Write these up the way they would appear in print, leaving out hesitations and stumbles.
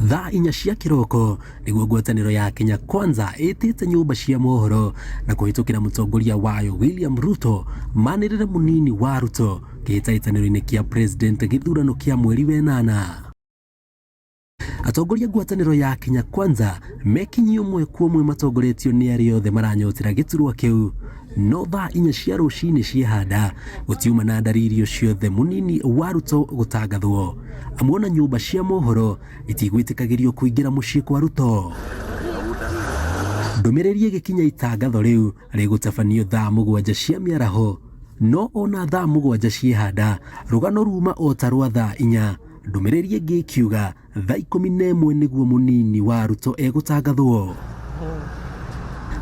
Thaa inya cia kiroko niguo ngwataniro ya Kenya Kwanza itite nyumba cia mohoro na kuhitukira mutongoria wayo William Ruto manirire munini wa Ruto gihitaitaniro-ini kia president githurano kia mweri wenana. Atongoria ngwataniro ya Kenya Kwanza mekinyi umwe kwa umwe matongoretio ni aria othe maranyotira giturwa kiu, no thaa inya cia rucini ciehanda gutiuma na ndariri ciothe munini wa Ruto gutangathwo. Amwona nyumba cia mohoro itigwitikagirio kuingira mucii kwa Ruto. Ndumiriri gikinya itangatho riu rigutabanio thaa 7 cia miaraho, no ona thaa 7 ciehanda rugano ruma o ta rwa thaa 4. Ndumiriri ingi ikiuga thaa 11 niguo munini wa Ruto egutangathwo.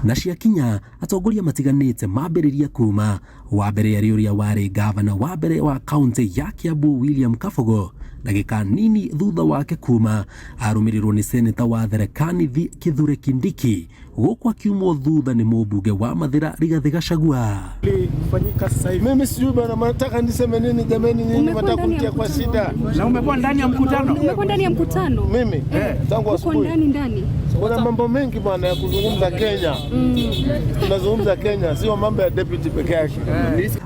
Na ciakinya atongoria matiganite mambiriria kuma. Wa mbere ari uria wari gavana wa mbere wa kaunti ya Kiambu William Kabogo, ndagika nini thutha wake kuma arumirirwo ni seneta wa Tharaka Nithi Kithure Kindiki, guku akiumwo thutha ni mubunge wa Mathira Rigathi Gachagua. Fanyika sasa hivi. Mimi sijui bana, nataka niseme nini jameni, nini mtakutia kwa shida. Na umekuwa ndani ya mkutano? Umekuwa ndani ya mkutano? Mimi tangu asubuhi. Ndani. Kuna mambo mengi bwana ya kuzungumza Kenya. Tunazungumza Kenya, sio mambo ya deputy peke yake.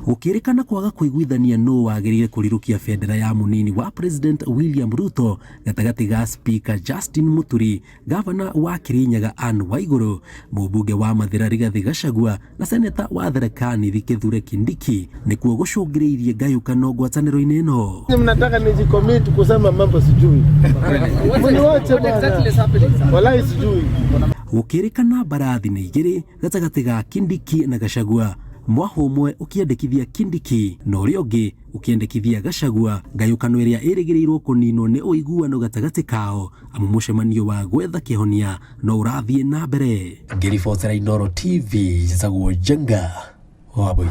Ukirikana kwaga kuiguithania no wagirire kurirukia bendera ya munini wa President William Ruto gatagati ga Speaker Justin Muturi, gavana wa Kirinyaga Anne Waiguru, mubunge wa Mathira Rigathi Gachagua na seneta wa Tharaka Nithi Kithure Kindiki, nikuo gucungiriirie ngayukano ngwataniro-ini ino. Mnataka nijicommit kusema mambo sijui. Mniwache bwana. Wallahi sijui. Ukirikana barathi ni igiri gatagati ga Kindiki na Gachagua, mwaho umwe ukiendekithia Kindiki na uria ungi ukiendekithia Gachagua, ngayukano iria irigirirwo kuninwo ni uiguano gatagati kao, amu mucemanio wa gwetha kihonia no urathie na mbere. Ngiribotera Inooro TV njitagwo Jenga Wabui.